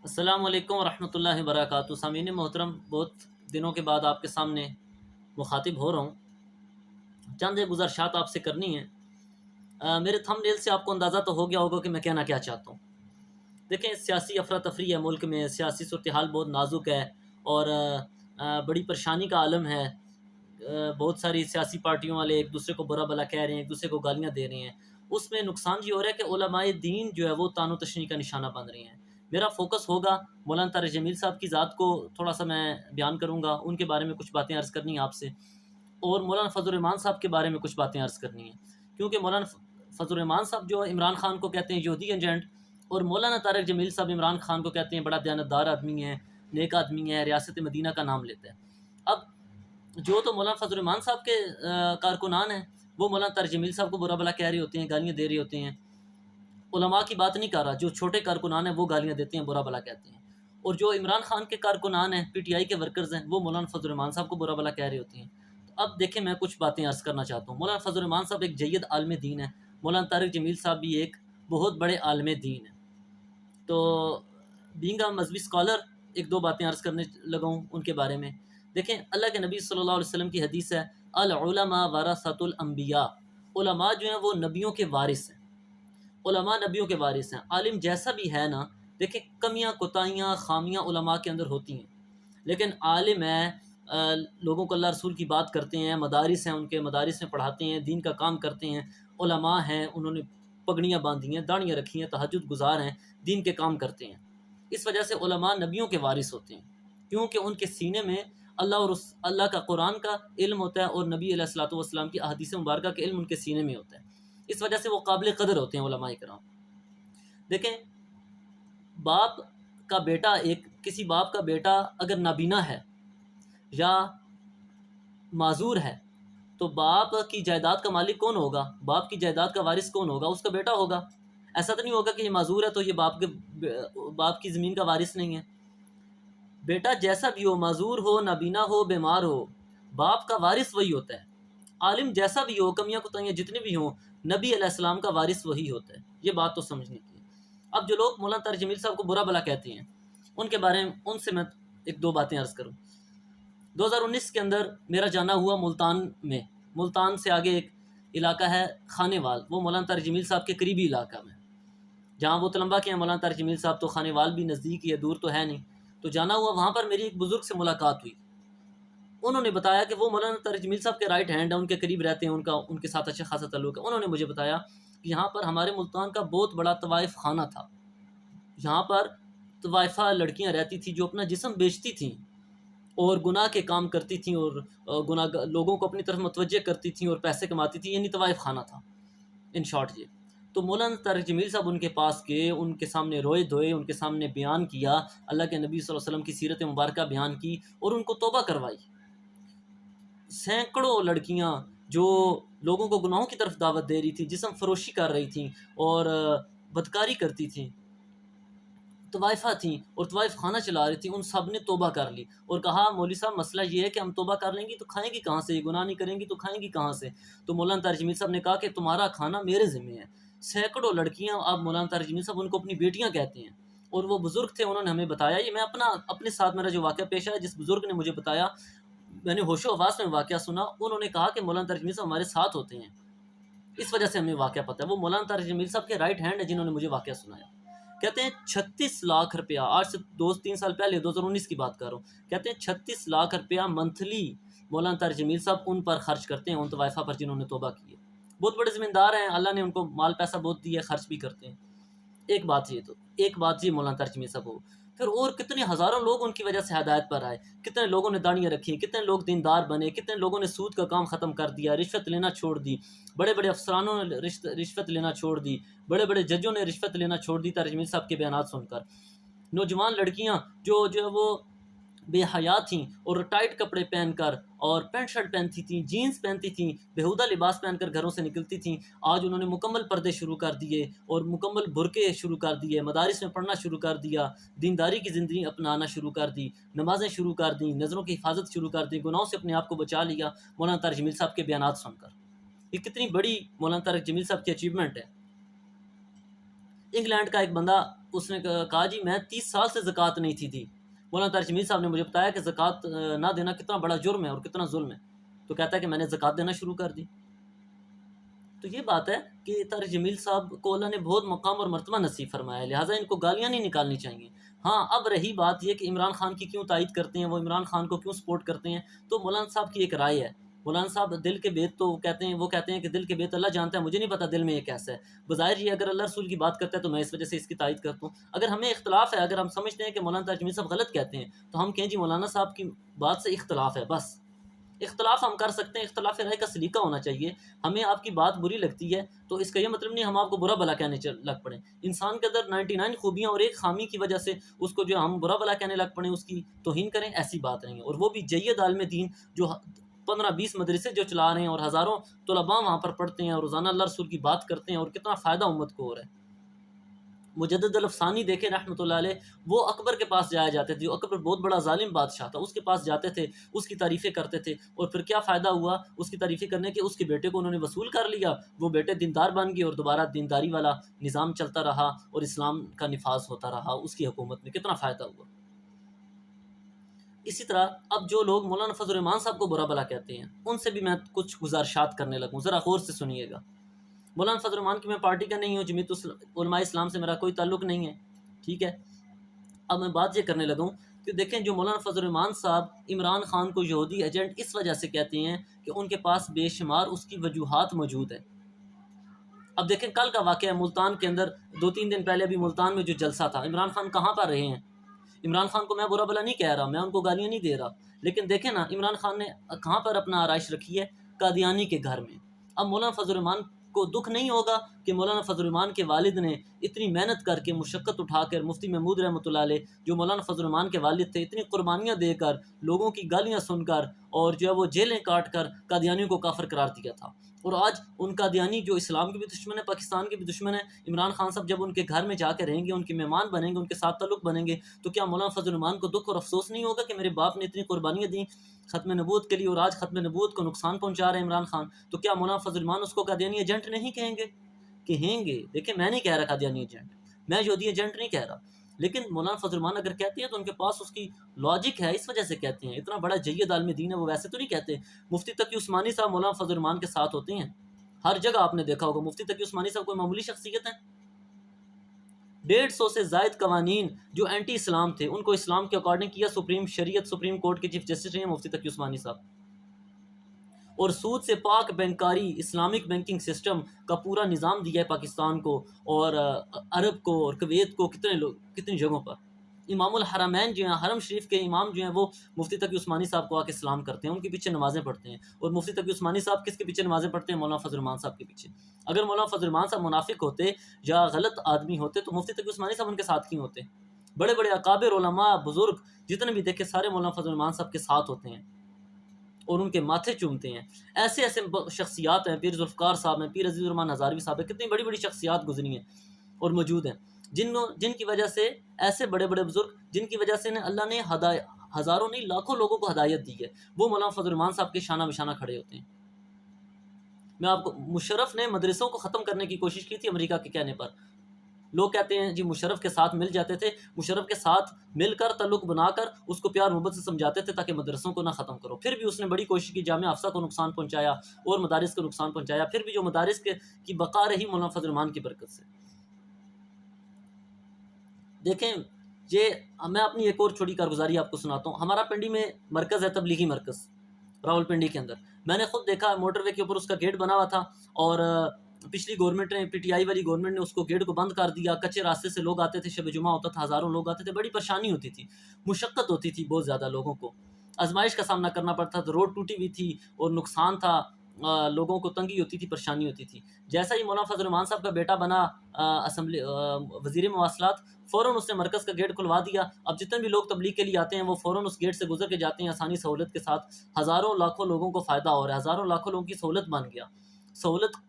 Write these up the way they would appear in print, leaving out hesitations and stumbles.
السلام علیکم ورحمۃ اللہ وبرکاتہ۔ سامعین محترم، بہت دنوں کے بعد آپ کے سامنے مخاطب ہو رہا ہوں۔ چند ایک گزارشات آپ سے کرنی ہیں۔ میرے تھم نیل سے آپ کو اندازہ تو ہو گیا ہوگا کہ میں کہنا کیا چاہتا ہوں۔ دیکھیں، سیاسی افراتفری ہے ملک میں، سیاسی صورتحال بہت نازک ہے اور بڑی پریشانی کا عالم ہے۔ بہت ساری سیاسی پارٹیوں والے ایک دوسرے کو برا بلا کہہ رہے ہیں، ایک دوسرے کو گالیاں دے رہے ہیں۔ اس میں نقصان یہ ہو رہا ہے کہ علماء دین جو ہے وہ تان و تشنیع کا نشانہ بن رہے ہیں۔ میرا فوکس ہوگا مولانا طارق جمیل صاحب کی ذات کو تھوڑا سا میں بیان کروں گا، ان کے بارے میں کچھ باتیں عرض کرنی ہیں آپ سے، اور مولانا فضل الرحمان صاحب کے بارے میں کچھ باتیں عرض کرنی ہیں، کیونکہ مولانا فضل الرحمان صاحب جو عمران خان کو کہتے ہیں یہودی ایجنٹ، اور مولانا طارق جمیل صاحب عمران خان کو کہتے ہیں بڑا دیانتدار آدمی ہے، نیک آدمی ہے، ریاست مدینہ کا نام لیتا ہے۔ اب جو تو مولانا فضل الرحمان صاحب کے کارکنان ہیں، وہ مولانا طارق جمیل صاحب کو برا بلا کہہ رہے ہوتے ہیں، گالیاں دے رہے ہوتے ہیں۔ علماء کی بات نہیں کر رہا، جو چھوٹے کارکنان ہیں وہ گالیاں دیتے ہیں، برا بلا کہتے ہیں، اور جو عمران خان کے کارکنان ہیں، پی ٹی آئی کے ورکرز ہیں، وہ مولانا فضل الرحمان صاحب کو برا بلا کہہ رہے ہوتے ہیں۔ تو اب دیکھیں، میں کچھ باتیں عرض کرنا چاہتا ہوں۔ مولانا فضل الرحمان صاحب ایک جید عالم دین ہے، مولانا طارق جمیل صاحب بھی ایک بہت بڑے عالم دین ہیں۔ تو بینگ اے مذہبی اسکالر ایک دو باتیں عرض کرنے لگا ہوں ان کے بارے میں۔ دیکھیں، اللہ کے نبی صلی اللہ علیہ وسلم کی حدیث ہے، العلماء ورثۃ الانبیاء، علماء جو ہیں وہ نبیوں کے وارث ہیں۔ علماء نبیوں کے وارث ہیں۔ عالم جیسا بھی ہے نا، دیکھیں کمیاں کوتاہیاں خامیاں علماء کے اندر ہوتی ہیں، لیکن عالم ہے، لوگوں کو اللہ رسول کی بات کرتے ہیں، مدارس ہیں، ان کے مدارس میں پڑھاتے ہیں، دین کا کام کرتے ہیں۔ علماء ہیں، انہوں نے پگڑیاں باندھی ہیں، داڑیاں رکھی ہیں، تہجد گزار ہیں، دین کے کام کرتے ہیں۔ اس وجہ سے علماء نبیوں کے وارث ہوتے ہیں، کیونکہ ان کے سینے میں اللہ کا قرآن کا علم ہوتا ہے، اور نبی علیہ الصلوۃ والسلام کی احادیث مبارکہ کا علم ان کے سینے میں ہوتا ہے۔ اس وجہ سے وہ قابل قدر ہوتے ہیں علماء کرام۔ دیکھیں، باپ کا بیٹا کسی باپ کا بیٹا اگر نابینا ہے یا معذور ہے، تو باپ کی جائیداد کا مالک کون ہوگا؟ باپ کی جائیداد کا وارث کون ہوگا؟ اس کا بیٹا ہوگا۔ ایسا تو نہیں ہوگا کہ یہ معذور ہے تو یہ باپ کی زمین کا وارث نہیں ہے۔ بیٹا جیسا بھی ہو، معذور ہو، نابینا ہو، بیمار ہو، باپ کا وارث وہی ہوتا ہے۔ عالم جیسا بھی ہو، کمیاں کوتاہیاں جتنی بھی ہوں، نبی علیہ السلام کا وارث وہی ہوتا ہے۔ یہ بات تو سمجھنے کی ہے۔ اب جو لوگ مولانا طارق جمیل صاحب کو برا بلا کہتے ہیں، ان کے بارے میں ان سے میں ایک دو باتیں عرض کروں۔ 2019 کے اندر میرا جانا ہوا ملتان میں۔ ملتان سے آگے ایک علاقہ ہے خانے وال، وہ مولانا طارق جمیل صاحب کے قریبی علاقہ میں، جہاں وہ تلمبہ کے ہیں مولانا طارق جمیل صاحب، تو خانے وال بھی نزدیک ہی ہے، دور تو ہے نہیں۔ تو جانا ہوا، وہاں پر میری ایک بزرگ سے ملاقات ہوئی۔ انہوں نے بتایا کہ وہ مولانا طارق جمیل صاحب کے رائٹ ہینڈ ہیں، ان کے قریب رہتے ہیں، ان کے ساتھ اچھا خاصا تعلق ہے۔ انہوں نے مجھے بتایا کہ یہاں پر ہمارے ملتان کا بہت بڑا طوائف خانہ تھا۔ یہاں پر طوائفہ لڑکیاں رہتی تھیں جو اپنا جسم بیچتی تھیں اور گناہ کے کام کرتی تھیں، اور لوگوں کو اپنی طرف متوجہ کرتی تھیں اور پیسے کماتی تھیں، یعنی طوائف خانہ تھا ان شارٹ۔ یہ تو مولانا طارق جمیل صاحب ان کے پاس گئے، ان کے سامنے روئے دھوئے، ان کے سامنے بیان کیا، اللہ کے نبی صلی اللہ علیہ وسلم کی سیرت مبارکہ بیان کی، اور ان کو توبہ کروائی۔ سینکڑوں لڑکیاں جو لوگوں کو گناہوں کی طرف دعوت دے رہی تھیں، جسم فروشی کر رہی تھیں اور بدکاری کرتی تھیں، طوائفہ تھیں اور طوائف خانہ چلا رہی تھیں، ان سب نے توبہ کر لی اور کہا مولوی صاحب مسئلہ یہ ہے کہ ہم توبہ کر لیں گی تو کھائیں گی کہاں سے، یہ گناہ نہیں کریں گی تو کھائیں گی کہاں سے؟ تو مولانا طارق جمیل صاحب نے کہا کہ تمہارا کھانا میرے ذمہ ہے۔ سینکڑوں لڑکیاں، اب مولانا طارق جمیل صاحب ان کو اپنی بیٹیاں کہتے ہیں، اور وہ بزرگ تھے، انہوں نے ہمیں بتایا، یہ میں اپنے ساتھ میرا جو واقعہ پیش آیا، جس بزرگ نے مجھے بتایا، میں نے ہوش و حواس میں واقعہ سنا، انہوں نے کہا کہ مولانا طارق جمیل صاحب ہمارے ساتھ ہوتے ہیں، اس وجہ سے ہمیں واقعہ پتہ ہے۔ وہ مولانا طارق جمیل صاحب کے رائٹ ہینڈ ہے جنہوں نے مجھے واقعہ سنایا۔ کہتے ہیں 36 لاکھ روپیہ، آج سے 2-3 سال پہلے 2019 کی بات کر رہا ہوں، کہتے ہیں 36 لاکھ روپیہ منتھلی مولانا طارق جمیل صاحب ان پر خرچ کرتے ہیں، ان طوائفہ پر جنہوں نے توبہ کی ہے۔ بہت بڑے زمیندار ہیں، اللہ نے ان کو مال پیسہ بہت دیا ہے، خرچ بھی کرتے ہیں۔ ایک بات یہ مولانا طارق جمیل صاحب ہو، پھر اور کتنے ہزاروں لوگ ان کی وجہ سے ہدایت پر آئے، کتنے لوگوں نے داڑیاں رکھی، کتنے لوگ دیندار بنے، کتنے لوگوں نے سود کا کام ختم کر دیا، رشوت لینا چھوڑ دی، بڑے بڑے افسرانوں نے رشوت لینا چھوڑ دی، بڑے بڑے ججوں نے رشوت لینا چھوڑ دی طارق جمیل صاحب کے بیانات سن کر۔ نوجوان لڑکیاں جو وہ بے حیا تھیں اور ٹائٹ کپڑے پہن کر اور پینٹ شرٹ پہنتی تھیں، جینز پہنتی تھیں، بیہودہ لباس پہن کر گھروں سے نکلتی تھیں، آج انہوں نے مکمل پردے شروع کر دیے اور مکمل برقعے شروع کر دیے، مدارس میں پڑھنا شروع کر دیا، دینداری کی زندگی اپنانا شروع کر دی، نمازیں شروع کر دیں، نظروں کی حفاظت شروع کر دی، گناہوں سے اپنے آپ کو بچا لیا مولانا طارق جمیل صاحب کے بیانات سن کر۔ یہ کتنی بڑی مولانا طارق جمیل صاحب کی اچیومنٹ ہے۔ انگلینڈ کا ایک بندہ اس نے کہا جی میں 30 سال سے زکوٰۃ نہیں تھی مولانا طارق جمیل صاحب نے مجھے بتایا کہ زکوٰۃ نہ دینا کتنا بڑا جرم ہے اور کتنا ظلم ہے. تو کہتا ہے کہ میں نے زکوٰۃ دینا شروع کر دی. تو یہ بات ہے کہ طارق جمیل صاحب کو اللہ نے بہت مقام اور مرتبہ نصیب فرمایا ہے، لہٰذا ان کو گالیاں نہیں نکالنی چاہیے. ہاں اب رہی بات یہ کہ عمران خان کی کیوں تائید کرتے ہیں، وہ عمران خان کو کیوں سپورٹ کرتے ہیں، تو مولانا صاحب کی ایک رائے ہے. مولانا صاحب دل کے بیت تو وہ کہتے ہیں کہ دل کے بیت اللہ جانتا ہے، مجھے نہیں پتا دل میں یہ کیسا ہے. بظاہر یہ اگر اللہ رسول کی بات کرتا ہے تو میں اس وجہ سے اس کی تائید کرتا ہوں. اگر ہمیں اختلاف ہے، اگر ہم سمجھتے ہیں کہ مولانا طارق جمیل صاحب غلط کہتے ہیں تو ہم کہیں جی مولانا صاحب کی بات سے اختلاف ہے، بس اختلاف ہم کر سکتے ہیں، اختلاف رائے کا سلیقہ ہونا چاہیے. ہمیں آپ کی بات بری لگتی ہے تو اس کا یہ مطلب نہیں ہم آپ کو برا بلا کہنے لگ پڑیں. انسان کے اندر 99 خوبیاں اور ایک خامی کی وجہ سے اس کو جو ہم برا بلا کہنے لگ پڑیں، اس کی توہین کریں، ایسی بات نہیں ہے. اور وہ بھی جید عالم دین جو 15-20 مدرسے جو چلا رہے ہیں اور ہزاروں طلباء وہاں پر پڑھتے ہیں اور روزانہ اللہ رسول کی بات کرتے ہیں، اور کتنا فائدہ امت کو ہو رہا ہے. مجدد الافسانی دیکھیں رحمۃ اللہ علیہ، وہ اکبر کے پاس جایا جاتے تھے. اکبر بہت بڑا ظالم بادشاہ تھا، اس کے پاس جاتے تھے، اس کی تعریفیں کرتے تھے. اور پھر کیا فائدہ ہوا اس کی تعریفیں کرنے کے؟ اس کے بیٹے کو انہوں نے وصول کر لیا، وہ بیٹے دیندار بن گئے اور دوبارہ دینداری والا نظام چلتا رہا اور اسلام کا نفاذ ہوتا رہا. اس کی حکومت میں کتنا فائدہ ہوا. اسی طرح اب جو لوگ مولانا فضل الرحمان صاحب کو برا بلا کہتے ہیں، ان سے بھی میں کچھ گزارشات کرنے لگوں، ذرا غور سے سنیے گا. مولانا فضل الرحمان کی میں پارٹی کا نہیں ہوں، جمیعت علماء اسلام سے میرا کوئی تعلق نہیں ہے، ٹھیک ہے. اب میں بات یہ کرنے لگا ہوں کہ دیکھیں جو مولانا فضل الرحمان صاحب عمران خان کو یہودی ایجنٹ اس وجہ سے کہتے ہیں کہ ان کے پاس بے شمار اس کی وجوہات موجود ہیں. اب دیکھیں کل کا واقعہ ہے ملتان کے اندر، 2-3 دن پہلے بھی ملتان میں جو جلسہ تھا، عمران خان کہاں پر رہے ہیں؟ عمران خان کو میں برا بلا نہیں کہہ رہا، میں ان کو گالیاں نہیں دے رہا، لیکن دیکھیں نا عمران خان نے کہاں پر اپنا آرائش رکھی ہے؟ قادیانی کے گھر میں. اب مولانا فضل الرحمان کو دکھ نہیں ہوگا کہ مولانا فضل الرحمان کے والد نے اتنی محنت کر کے مشقت اٹھا کر، مفتی محمود رحمۃ اللہ علیہ جو مولانا فضل الرحمان کے والد تھے، اتنی قربانیاں دے کر، لوگوں کی گالیاں سن کر اور جو ہے وہ جیلیں کاٹ کر قادیانیوں کو کافر قرار دیا تھا. اور آج ان قادیانی جو اسلام کے بھی دشمن ہے، پاکستان کے بھی دشمن ہے، عمران خان صاحب جب ان کے گھر میں جا کے رہیں گے، ان کے مہمان بنیں گے، ان کے ساتھ تعلق بنیں گے، تو کیا مولانا فضل الرحمان کو دکھ اور افسوس نہیں ہوگا کہ میرے باپ نے اتنی قربانیاں دیں ختم نبوت کے لیے اور آج ختم نبوت کو نقصان پہنچا رہے ہیں عمران خان؟ تو کیا مولانا فضل الرحمان اس کو قادیانی ایجنٹ نہیں کہیں گے؟ کہیں گے. دیکھیں میں نہیں کہہ رہا قادیانی ایجنٹ، میں یہودی ایجنٹ نہیں کہہ رہا، لیکن مولانا فضل الرحمان اگر کہتے ہیں تو ان کے پاس اس کی لاجک ہے، اس وجہ سے کہتے ہیں. اتنا بڑا جید عالم دین ہے، وہ ویسے تو نہیں کہتے. مفتی تقی عثمانی صاحب مولانا فضل الرحمان کے ساتھ ہوتے ہیں، ہر جگہ آپ نے دیکھا ہوگا. مفتی تقی عثمانی صاحب کوئی معمولی شخصیت ہے؟ 150 سے زائد قوانین جو اینٹی اسلام تھے ان کو اسلام کے اکارڈنگ کیا. سپریم کورٹ کے چیف جسٹس رہے ہیں مفتی تقی عثمانی صاحب. اور سود سے پاک بینکاری، اسلامک بینکنگ سسٹم کا پورا نظام دیا ہے پاکستان کو اور عرب کو اور کویت کو، کتنی جگہوں پر. امام الحرمین جو ہیں، حرم شریف کے امام جو ہیں، وہ مفتی تقی عثمانی صاحب کو آ کے سلام کرتے ہیں، ان کے پیچھے نمازیں پڑھتے ہیں. اور مفتی تقی عثمانی صاحب کس کے پیچھے نمازیں پڑھتے ہیں؟ مولانا فضل الرحمان صاحب کے پیچھے. اگر مولانا فضل الرحمان صاحب منافق ہوتے یا غلط آدمی ہوتے تو مفتی تقی عثمانی صاحب ان کے ساتھ کیوں ہوتے؟ بڑے بڑے اکابر علماء بزرگ جتنے بھی دیکھے سارے مولانا فضل الرحمان صاحب کے ساتھ ہوتے ہیں اور ان کے ماتھے چومتے ہیں. ایسے ایسے شخصیات ہیں، پیر ذوالفقار صاحب ہیں، پیر عزیز الرحمان ہزاروی صاحب ہیں، کتنی بڑی بڑی شخصیات گزری ہیں اور موجود ہیں، جن کی وجہ سے ایسے بڑے بڑے بزرگ جن کی وجہ سے اللہ نے ہزاروں نہیں لاکھوں لوگوں کو ہدایت دی ہے، وہ مولانا فضل الرحمان صاحب کے شانہ بشانہ کھڑے ہوتے ہیں. میں آپ کو، مشرف نے مدرسوں کو ختم کرنے کی کوشش کی تھی امریکہ کے کہنے پر. لوگ کہتے ہیں جی مشرف کے ساتھ مل جاتے تھے، مشرف کے ساتھ مل کر تعلق بنا کر اس کو پیار محبت سے سمجھاتے تھے تاکہ مدرسوں کو نہ ختم کرو. پھر بھی اس نے بڑی کوشش کی، جامعہ حفصہ کو نقصان پہنچایا اور مدارس کو نقصان پہنچایا. پھر بھی جو مدارس کی بقا رہی مولانا فضل الرحمان کی برکت سے. دیکھیں میں اپنی ایک اور چھوٹی کارگزاری آپ کو سناتا ہوں. ہمارا پنڈی میں مرکز ہے، تبلیغی مرکز راول پنڈی کے اندر. میں نے خود دیکھا موٹر وے کے اوپر اس کا گیٹ بنا ہوا تھا اور پچھلی گورنمنٹ نے، پی ٹی آئی والی گورنمنٹ نے اس کو گیٹ کو بند کر دیا. کچے راستے سے لوگ آتے تھے، شب جمعہ ہوتا تھا، ہزاروں لوگ آتے تھے، بڑی پریشانی ہوتی تھی، مشقت ہوتی تھی بہت زیادہ، لوگوں کو آزمائش کا سامنا کرنا پڑتا تھا. روڈ ٹوٹی ہوئی تھی اور نقصان تھا، لوگوں کو تنگی ہوتی تھی، پریشانی ہوتی تھی. جیسا ہی مولانا فضل الرحمان صاحب کا بیٹا بنا اسمبلی وزیر مواصلات، فوراً اس نے مرکز کا گیٹ کھلوا دیا. اب جتنے بھی لوگ تبلیغ کے لیے آتے ہیں وہ فوراً اس گیٹ سے گزر کے جاتے ہیں آسانی سہولت کے ساتھ. ہزاروں لاکھوں لوگوں کو فائدہ ہو رہا ہے، ہزاروں لاکھوں لوگوں کی سہولت بن گیا. سہولت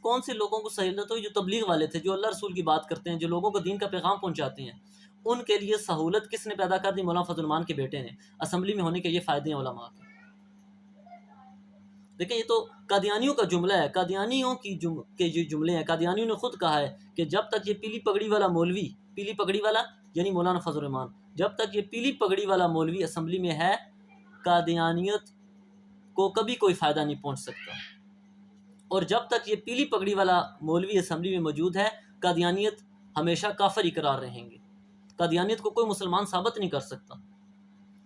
کون سے لوگوں کو سہولت ہو؟ جو تبلیغ والے تھے، جو اللہ رسول کی بات کرتے ہیں، جو لوگوں کو دین کا پیغام پہنچاتے ہیں، ان کے لیے سہولت کس نے پیدا کر دی؟ مولانا فضل الرحمان کے بیٹے نے. اسمبلی میں ہونے کے یہ فائدے ہیں علماء کے. دیکھیں یہ تو قادیانیوں کا جملہ ہے، قادیانیوں کے جو جملے ہیں. قادیانیوں نے خود کہا ہے کہ جب تک یہ پیلی پگڑی والا مولوی پیلی پگڑی والا یعنی مولانا فضل الرحمان، جب تک یہ پیلی پگڑی والا مولوی اسمبلی میں ہے قادیانیت کو کبھی کوئی فائدہ نہیں پہنچ سکتا، اور جب تک یہ پیلی پگڑی والا مولوی اسمبلی میں موجود ہے قادیانیت ہمیشہ کافر ہی قرار رہیں گے، قادیانیت کو کوئی مسلمان ثابت نہیں کر سکتا۔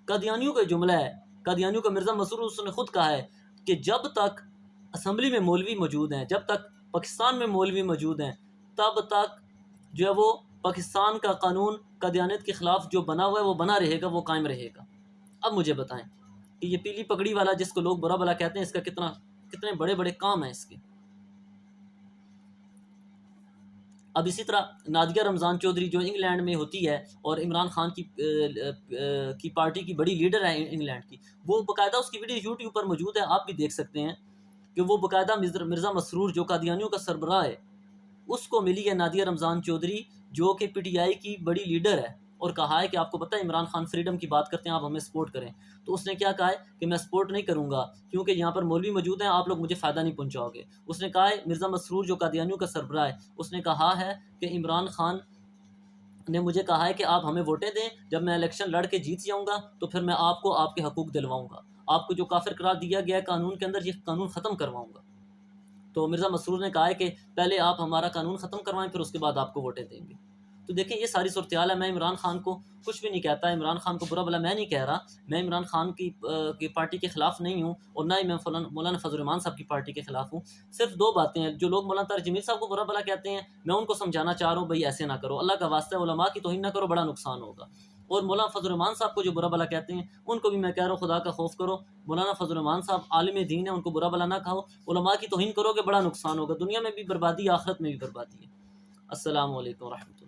قادیانیوں کا جملہ ہے، قادیانیوں کا مرزا مسرور اس نے خود کہا ہے کہ جب تک اسمبلی میں مولوی موجود ہیں، جب تک پاکستان میں مولوی موجود ہیں، تب تک جو ہے وہ پاکستان کا قانون قادیانیت کے خلاف جو بنا ہوا ہے وہ بنا رہے گا، وہ قائم رہے گا۔ اب مجھے بتائیں کہ یہ پیلی پگڑی والا جس کو لوگ برا بلا کہتے ہیں، اس کا کتنے بڑے بڑے کام ہیں اس کے۔ اب اسی طرح نادیہ رمضان چودھری جو انگلینڈ میں ہوتی ہے اور عمران خان کی پارٹی کی بڑی لیڈر ہے انگلینڈ کی، وہ باقاعدہ اس کی ویڈیو یوٹیوب پر موجود ہے، آپ بھی دیکھ سکتے ہیں کہ وہ باقاعدہ مرزا مسرور جو قادیانیوں کا سربراہ ہے اس کو ملی ہے نادیہ رمضان چودھری جو کہ پی ٹی آئی کی بڑی لیڈر ہے، اور کہا ہے کہ آپ کو پتہ ہے عمران خان فریڈم کی بات کرتے ہیں، آپ ہمیں سپورٹ کریں۔ تو اس نے کیا کہا ہے کہ میں سپورٹ نہیں کروں گا کیونکہ یہاں پر مولوی موجود ہیں، آپ لوگ مجھے فائدہ نہیں پہنچاؤ گے۔ اس نے کہا ہے مرزا مسرور جو قادیانیوں کا سربراہ ہے، اس نے کہا ہے کہ عمران خان نے مجھے کہا ہے کہ آپ ہمیں ووٹیں دیں، جب میں الیکشن لڑ کے جیت جاؤں گا تو پھر میں آپ کو آپ کے حقوق دلواؤں گا، آپ کو جو کافر قرار دیا گیا ہے قانون کے اندر، یہ قانون ختم کرواؤں گا۔ تو مرزا مسرور نے کہا ہے کہ پہلے آپ ہمارا قانون ختم کروائیں، پھر اس کے بعد آپ کو ووٹیں دیں گے۔ تو دیکھیں یہ ساری صورتحال ہے۔ میں عمران خان کو کچھ بھی نہیں کہتا، عمران خان کو برا بلا میں نہیں کہہ رہا، میں عمران خان کی پارٹی کے خلاف نہیں ہوں، اور نہ ہی میں مولانا فضل الرحمان صاحب کی پارٹی کے خلاف ہوں۔ صرف دو باتیں ہیں، جو لوگ مولانا طارق جمیل صاحب کو برا بلا کہتے ہیں، میں ان کو سمجھانا چاہ رہا ہوں بھائی ایسے نہ کرو، اللہ کا واسطہ ہے، علماء کی توہین نہ کرو، بڑا نقصان ہوگا۔ اور مولانا فضل الرحمان صاحب کو جو برا بلا کہتے ہیں ان کو بھی میں کہہ رہا ہوں خدا کا خوف کرو، مولانا فضل الرحمان صاحب عالم دین ہیں، ان کو برا بلا نہ کہو، علماء کی توہین کرو گے بڑا نقصان ہوگا، دنیا میں بھی بربادی، آخرت میں بھی بربادی ہے۔ السلام علیکم ورحمۃ اللہ۔